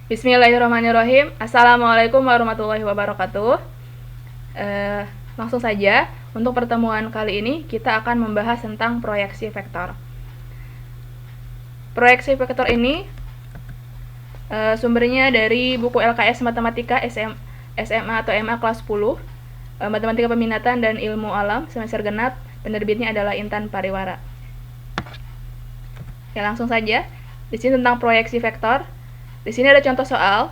Bismillahirrahmanirrahim. Assalamualaikum warahmatullahi wabarakatuh. Langsung saja, untuk pertemuan kali ini kita akan membahas tentang proyeksi vektor. Proyeksi vektor ini sumbernya dari buku LKS Matematika SMA atau MA kelas 10, Matematika Peminatan dan Ilmu Alam semester genap. Penerbitnya adalah Intan Pariwara. Ya, langsung saja. Di sini tentang proyeksi vektor. Di sini ada contoh soal,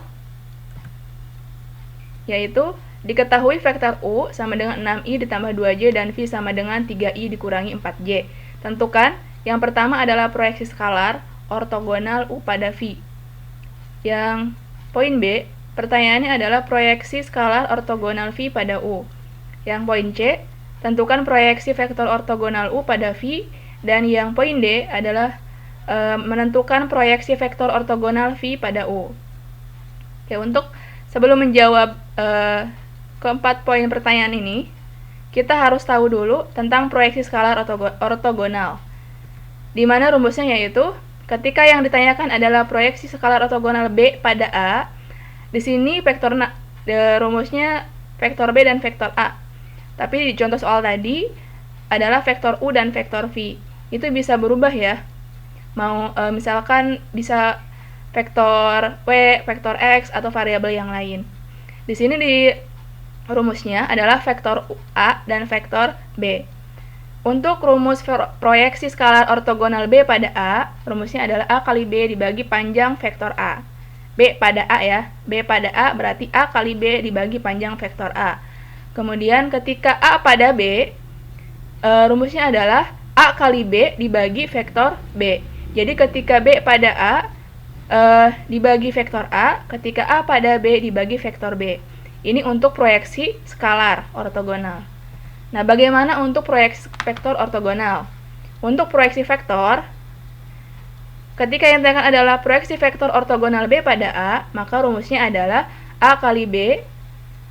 yaitu diketahui vektor U sama dengan 6i ditambah 2j dan V sama dengan 3i dikurangi 4j. Tentukan yang pertama adalah proyeksi skalar ortogonal U pada V. Yang poin B, pertanyaannya adalah proyeksi skalar ortogonal V pada U. Yang poin C, tentukan proyeksi vektor ortogonal U pada V. Dan yang poin D adalah menentukan proyeksi vektor ortogonal V pada U. Oke, untuk sebelum menjawab keempat poin pertanyaan ini, kita harus tahu dulu tentang proyeksi skalar ortogonal. Di mana rumusnya yaitu ketika yang ditanyakan adalah proyeksi skalar ortogonal B pada A, di sini rumusnya vektor B dan vektor A. Tapi di contoh soal tadi adalah vektor U dan vektor V. Itu bisa berubah ya. Misalkan bisa vektor W, vektor X, atau variabel yang lain. Di sini di rumusnya adalah vektor A dan vektor B. Untuk rumus proyeksi skalar ortogonal B pada A, rumusnya adalah A kali B dibagi panjang vektor A. B pada A ya, B pada A berarti A kali B dibagi panjang vektor A. Kemudian ketika A pada B, rumusnya adalah A kali B dibagi vektor B. Jadi ketika B pada A dibagi vektor A, ketika A pada B dibagi vektor B. Ini untuk proyeksi skalar ortogonal. Nah, bagaimana untuk proyeksi vektor ortogonal? Untuk proyeksi vektor, ketika yang ditanyakan adalah proyeksi vektor ortogonal B pada A, maka rumusnya adalah A kali B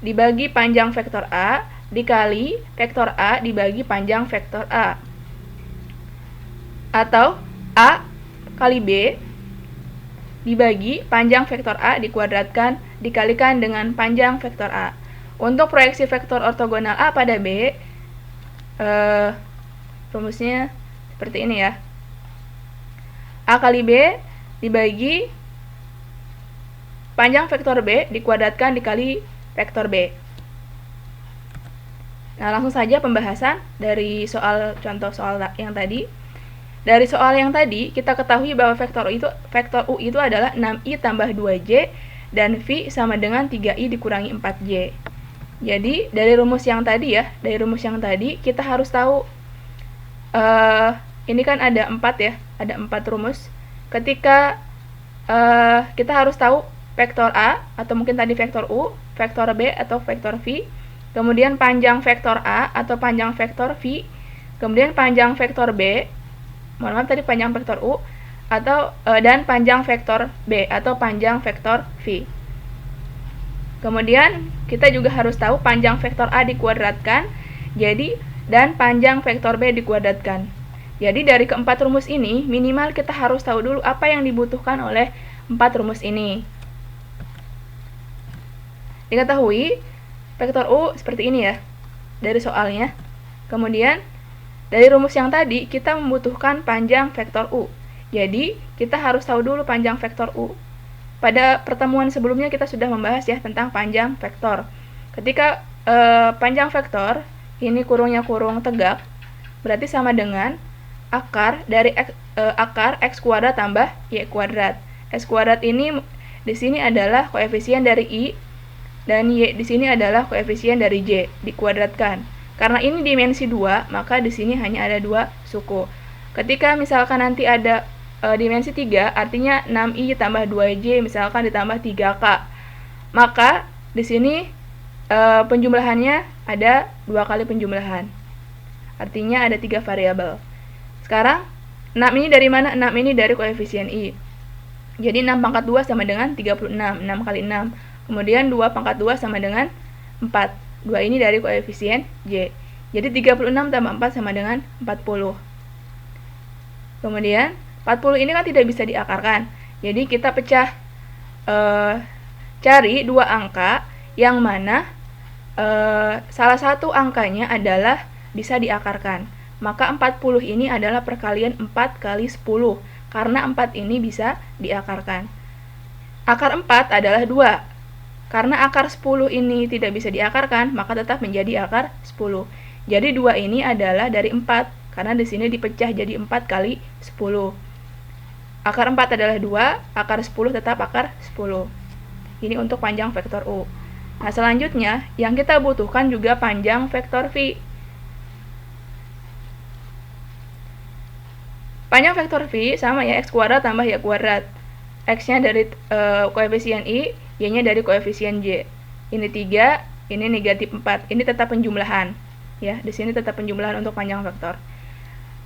dibagi panjang vektor A dikali vektor A dibagi panjang vektor A. Atau A kali B dibagi panjang vektor A dikuadratkan dikalikan dengan panjang vektor A. Untuk proyeksi vektor ortogonal A pada B, rumusnya seperti ini ya. A kali B dibagi panjang vektor B dikuadratkan dikali vektor B. Nah, langsung saja pembahasan dari contoh soal yang tadi. Dari soal yang tadi, kita ketahui bahwa vektor U itu adalah 6i tambah 2j dan V sama dengan 3i dikurangi 4j. Jadi, dari rumus yang tadi kita harus tahu ini kan ada 4 ya, ada 4 rumus. Ketika kita harus tahu vektor A atau mungkin tadi vektor U, vektor B atau vektor V, kemudian panjang vektor A atau panjang vektor V, kemudian panjang vektor B, panjang vektor U dan panjang vektor B atau panjang vektor V. Kemudian kita juga harus tahu panjang vektor A dikuadratkan, dan panjang vektor B dikuadratkan. Jadi dari keempat rumus ini minimal kita harus tahu dulu apa yang dibutuhkan oleh 4 rumus ini. Diketahui vektor U seperti ini ya dari soalnya. Kemudian dari rumus yang tadi, kita membutuhkan panjang vektor U. Jadi, kita harus tahu dulu panjang vektor U. Pada pertemuan sebelumnya kita sudah membahas ya tentang panjang vektor. Ketika panjang vektor, ini kurungnya kurung tegak, berarti sama dengan akar dari akar X kuadrat tambah Y kuadrat. X kuadrat ini di sini adalah koefisien dari I, dan Y di sini adalah koefisien dari J, dikuadratkan. Karena ini dimensi 2, maka di sini hanya ada 2 suku. Ketika misalkan nanti ada dimensi 3, artinya 6i tambah 2j misalkan ditambah 3k. Maka di sini penjumlahannya ada 2 kali penjumlahan. Artinya ada 3 variabel. Sekarang 6 ini dari mana? 6 ini dari koefisien I. Jadi 6 pangkat 2 sama dengan 36, 6 kali 6. Kemudian 2 pangkat 2 sama dengan 4. 2 ini dari koefisien J. Jadi 36 tambah 4 sama dengan 40. Kemudian 40 ini kan tidak bisa diakarkan. Jadi kita pecah cari dua angka yang mana salah satu angkanya adalah bisa diakarkan. Maka 40 ini adalah perkalian 4 kali 10, karena 4 ini bisa diakarkan. Akar 4 adalah 2. Karena akar 10 ini tidak bisa diakarkan, maka tetap menjadi akar 10. Jadi 2 ini adalah dari 4, karena di sini dipecah jadi 4 kali 10. Akar 4 adalah 2, akar 10 tetap akar 10. Ini untuk panjang vektor U. Nah, selanjutnya yang kita butuhkan juga panjang vektor V. Panjang vektor V sama ya, x kuadrat tambah y kuadrat. X-nya dari koefisien I, Y-nya dari koefisien J. Ini 3, ini negatif 4. Ini tetap penjumlahan. Ya, di sini tetap penjumlahan untuk panjang vektor.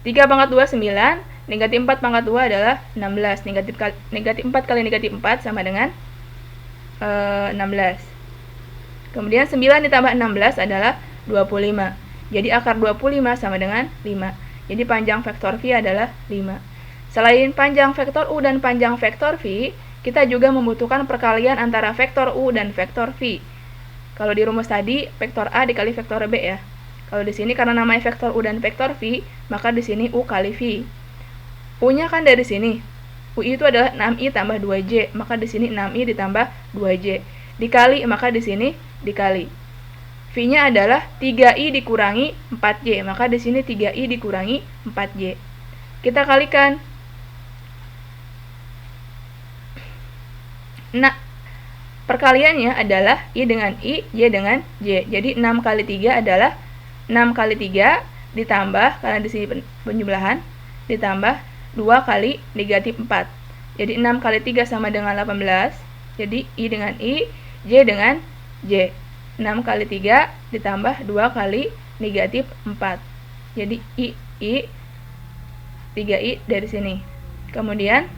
3 pangkat 2, 9. Negatif 4 pangkat 2 adalah 16. Negatif 4 kali negatif 4 sama dengan 16. Kemudian 9 ditambah 16 adalah 25. Jadi akar 25 sama dengan 5. Jadi panjang vektor V adalah 5. Selain panjang vektor U dan panjang vektor V, kita juga membutuhkan perkalian antara vektor U dan vektor V. Kalau di rumus tadi, vektor A dikali vektor B ya. Kalau di sini karena namanya vektor U dan vektor V, maka di sini U kali V. U-nya kan dari sini. U itu adalah 6I tambah 2J, maka di sini 6I ditambah 2J. Dikali, maka di sini dikali. V-nya adalah 3I dikurangi 4J, maka di sini 3I dikurangi 4J. Kita kalikan. Nah, perkaliannya adalah I dengan I, Y dengan J. Jadi 6 kali 3 adalah 6 kali 3 ditambah, karena di sini penjumlahan, ditambah 2 kali negatif 4. Jadi 6 kali 3 sama dengan 18. Jadi I dengan I, J dengan J. 6 kali 3 ditambah 2 kali negatif 4. Jadi I 3I dari sini. Kemudian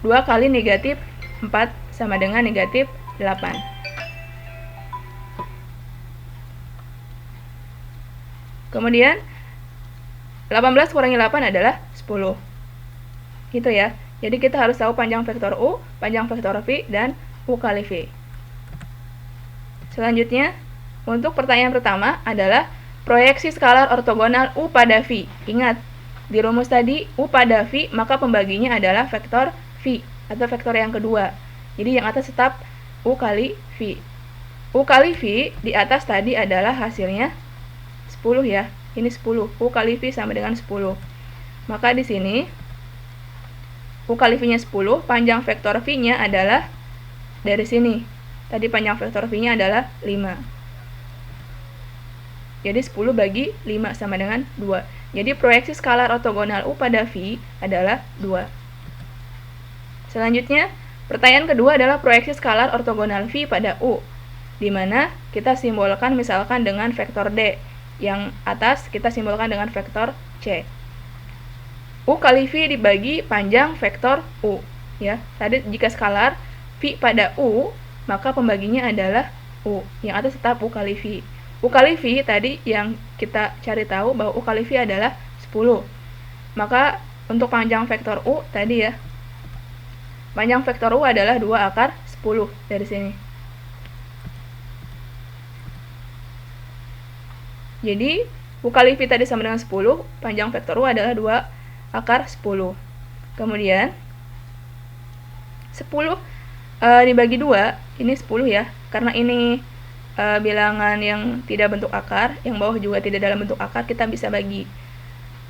2 kali negatif 4 sama dengan negatif 8. Kemudian 18 kurangi 8 adalah 10. Gitu ya. Jadi kita harus tahu panjang vektor U, panjang vektor V, dan U kali V. Selanjutnya, untuk pertanyaan pertama adalah proyeksi skalar ortogonal U pada V. Ingat, di rumus tadi U pada V, maka pembaginya adalah vektor V, atau vektor yang kedua. Jadi yang atas tetap U kali V. U kali V di atas tadi adalah hasilnya 10 ya. Ini 10. U kali V sama dengan 10. Maka di sini U kali V-nya 10, panjang vektor V-nya adalah dari sini. Tadi panjang vektor V-nya adalah 5. Jadi 10 bagi 5 sama dengan 2. Jadi proyeksi skalar ortogonal U pada V adalah 2. Selanjutnya, pertanyaan kedua adalah proyeksi skalar ortogonal V pada U, di mana kita simbolkan misalkan dengan vektor D. Yang atas kita simbolkan dengan vektor C. U kali V dibagi panjang vektor U. Ya, tadi jika skalar V pada U, maka pembaginya adalah U. Yang atas tetap U kali V. U kali V tadi yang kita cari tahu bahwa U kali V adalah 10. Maka untuk panjang vektor U tadi ya, panjang vektor U adalah 2 akar 10 dari sini. Jadi U kali V tadi sama dengan 10, panjang vektor U adalah 2 akar 10. Kemudian 10 dibagi 2, ini 10 ya, karena ini bilangan yang tidak bentuk akar, yang bawah juga tidak dalam bentuk akar, kita bisa bagi.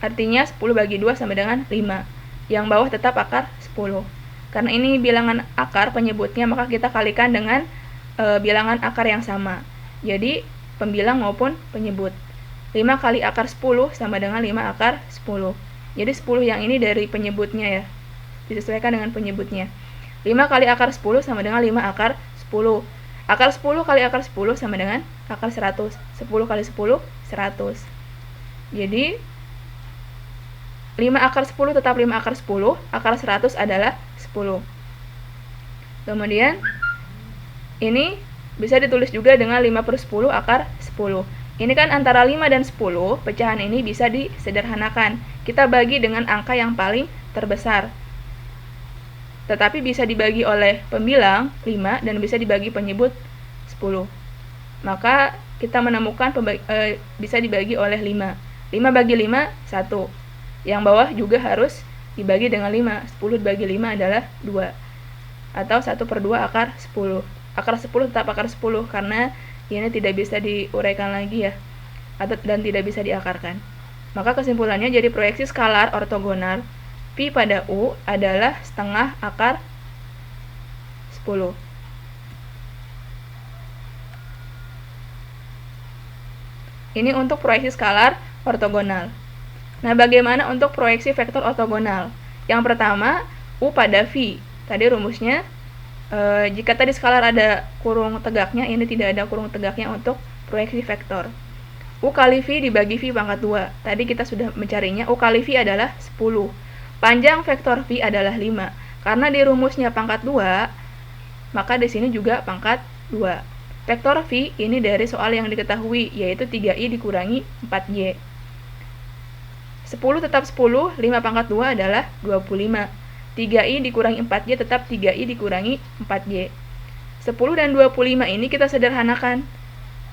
Artinya 10 bagi 2 sama dengan 5. Yang bawah tetap akar 10. Karena ini bilangan akar penyebutnya, maka kita kalikan dengan bilangan akar yang sama. Jadi pembilang maupun penyebut. 5 kali akar 10 sama dengan 5 akar 10. Jadi 10 yang ini dari penyebutnya ya, disesuaikan dengan penyebutnya. 5 kali akar 10 sama dengan 5 akar 10. Akar 10 kali akar 10 sama dengan akar 100. 10 kali 10, 100. Jadi 5 akar 10 tetap 5 akar 10, akar 100 adalah 10. Kemudian ini bisa ditulis juga dengan 5/10 akar 10. Ini kan antara 5 dan 10, pecahan ini bisa disederhanakan. Kita bagi dengan angka yang paling terbesar. tetapi bisa dibagi oleh pembilang 5 dan bisa dibagi penyebut 10. Maka kita menemukan bisa dibagi oleh 5. 5 bagi 5, 1. Yang bawah juga harus dibagi dengan 5. 10 dibagi 5 adalah 2. Atau 1/2 akar 10. Akar 10 tetap akar 10 karena ini tidak bisa diuraikan lagi ya, dan tidak bisa diakarkan. Maka kesimpulannya jadi proyeksi skalar ortogonal Phi pada U adalah setengah akar 10. Ini untuk proyeksi skalar ortogonal. Nah, bagaimana untuk proyeksi vektor ortogonal? Yang pertama, U pada Phi. Tadi rumusnya, jika tadi skalar ada kurung tegaknya, ini tidak ada kurung tegaknya untuk proyeksi vektor. U kali Phi dibagi Phi pangkat 2. Tadi kita sudah mencarinya. U kali Phi adalah 10. Panjang vektor Phi adalah 5. Karena di rumusnya pangkat 2, maka di sini juga pangkat 2. Vektor Phi ini dari soal yang diketahui, yaitu 3i dikurangi 4y. 10 tetap 10, 5 pangkat 2 adalah 25. 3i dikurangi 4y tetap 3i dikurangi 4y. 10 dan 25 ini kita sederhanakan.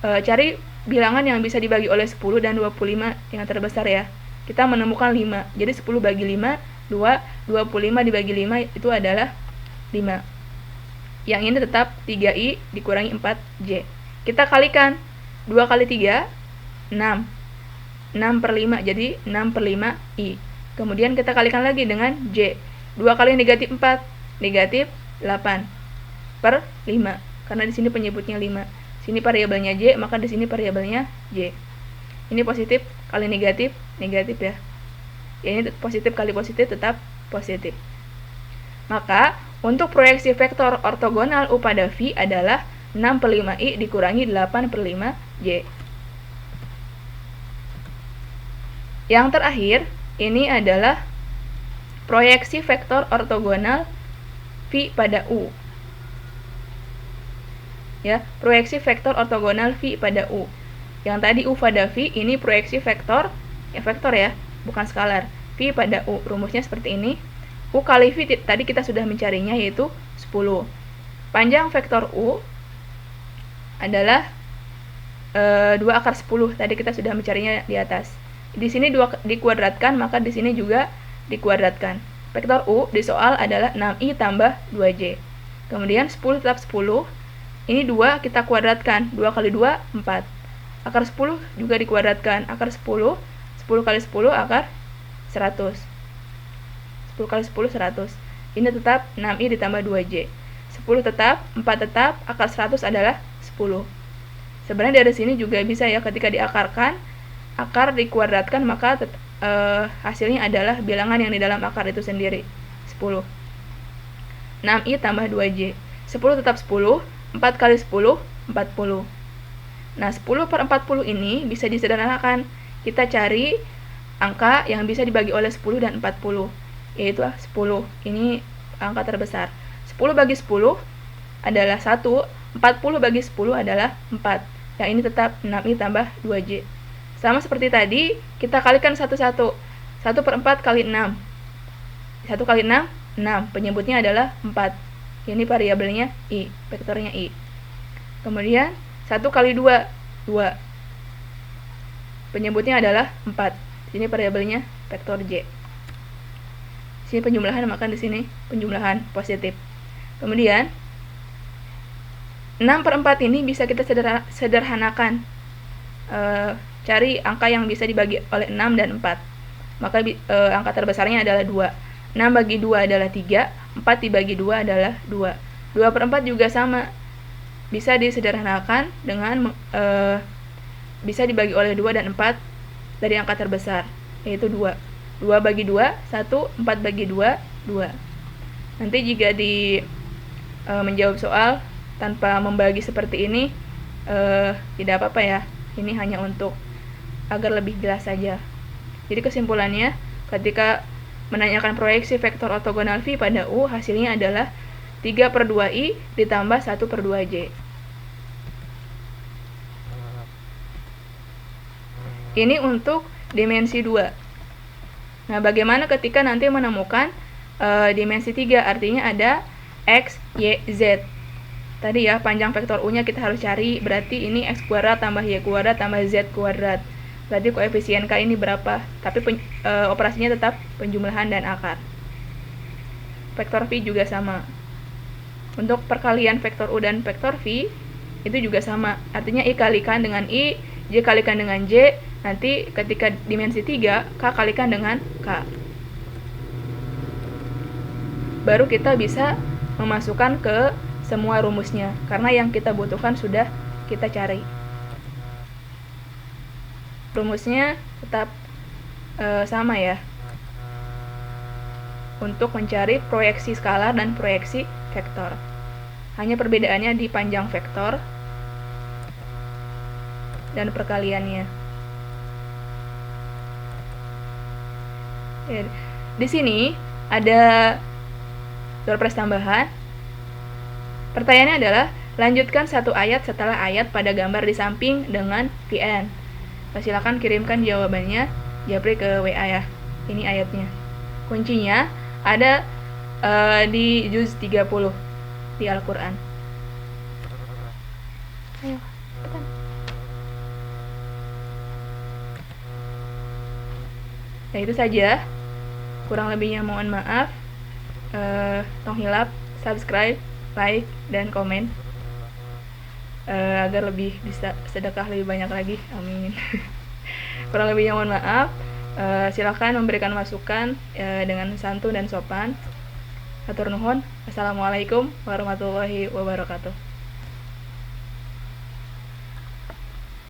Cari bilangan yang bisa dibagi oleh 10 dan 25 yang terbesar ya. Kita menemukan 5. Jadi 10 bagi 5, 2. 25 dibagi 5 itu adalah 5. Yang ini tetap 3i dikurangi 4j. Kita kalikan 2 kali 3, 6. 6/5, jadi 6/5i. Kemudian kita kalikan lagi dengan j. 2 kali negatif 4, negatif 8/5. Karena di sini penyebutnya 5. Sini variabelnya j, maka di sini variabelnya j. Ini positif kali negatif, negatif ya. Ini positif kali positif tetap positif. Maka untuk proyeksi vektor ortogonal U pada Phi adalah 6/5i dikurangi 8/5j. Yang terakhir, ini adalah proyeksi vektor ortogonal Phi pada U. Ya, proyeksi vektor ortogonal Phi pada U. Yang tadi U pada Phi, ini proyeksi vektor, vektor ya, bukan skalar. Phi pada U, rumusnya seperti ini. U kali Phi tadi kita sudah mencarinya, yaitu 10. Panjang vektor U adalah 2 akar 10. Tadi kita sudah mencarinya di atas. Di sini 2 dikuadratkan, maka di sini juga dikuadratkan. Vektor U di soal adalah 6i tambah 2j. Kemudian 10 tetap 10. Ini 2 kita kuadratkan. 2 kali 2, 4. Akar 10 juga dikuadratkan. Akar 10, 10 kali 10 akar 100. 10 kali 10, 100. Ini tetap 6i ditambah 2j. 10 tetap, 4 tetap, akar 100 adalah 10. Sebenarnya dari sini juga bisa ya, ketika diakarkan, akar dikuadratkan, maka hasilnya adalah bilangan yang di dalam akar itu sendiri, 10. 6i tambah 2j. 10 tetap 10, 4 kali 10, 40. Nah, 10/40 ini bisa disederhanakan. Kita cari angka yang bisa dibagi oleh 10 dan 40, yaitu 10. Ini angka terbesar. 10 bagi 10 adalah 1, 40 bagi 10 adalah 4. Yang ini tetap 6i tambah 2j. Sama seperti tadi, kita kalikan satu-satu. 1/4 kali 6. 1 kali 6, 6. Penyebutnya adalah 4. Ini variabelnya i, vektornya i. Kemudian 1 kali 2, 2. Penyebutnya adalah 4. Ini variabelnya vektor j. Sini penjumlahan, maka di sini penjumlahan positif. Kemudian 6/4 ini bisa kita sederhanakan. Cari angka yang bisa dibagi oleh 6 dan 4. Maka angka terbesarnya adalah 2. 6 bagi 2 adalah 3, 4 dibagi 2 adalah 2. 2/4 juga sama. Bisa disederhanakan dengan bisa dibagi oleh 2 dan 4 dari angka terbesar, yaitu 2. 2 bagi 2, 1, 4 bagi 2, 2. Nanti jika menjawab soal tanpa membagi seperti ini, tidak apa-apa ya. Ini hanya untuk agar lebih jelas saja. Jadi kesimpulannya, ketika menanyakan proyeksi vektor ortogonal Phi pada U, hasilnya adalah 3/2i ditambah 1/2j. Ini untuk dimensi 2. Nah, bagaimana ketika nanti menemukan dimensi 3, artinya ada X, Y, Z. Tadi ya, panjang vektor U-nya kita harus cari, berarti ini X kuadrat tambah Y kuadrat tambah Z kuadrat. Berarti koefisien K ini berapa? Tapi operasinya tetap penjumlahan dan akar. Vektor V juga sama. Untuk perkalian vektor U dan vektor V, itu juga sama. Artinya I kalikan dengan I, J kalikan dengan J, nanti ketika dimensi 3, K kalikan dengan K. Baru kita bisa memasukkan ke semua rumusnya, karena yang kita butuhkan sudah kita cari. Rumusnya tetap sama ya, untuk mencari proyeksi skalar dan proyeksi vektor. Hanya perbedaannya di panjang vektor dan perkaliannya. Ya, di sini ada surprise tambahan. Pertanyaannya adalah, lanjutkan satu ayat setelah ayat pada gambar di samping dengan VN. Silakan kirimkan jawabannya Japri ke WA ya. Ini ayatnya. Kuncinya ada di juz 30 di Al-Quran. Ayo, cepetan. Nah, itu saja. Kurang lebihnya mohon maaf. Tong hilap, subscribe, like, dan komen. Agar lebih bisa sedekah lebih banyak lagi, amin. Kurang lebihnya mohon maaf. Silakan memberikan masukan dengan santun dan sopan. Hatur nuhun. Assalamualaikum warahmatullahi wabarakatuh.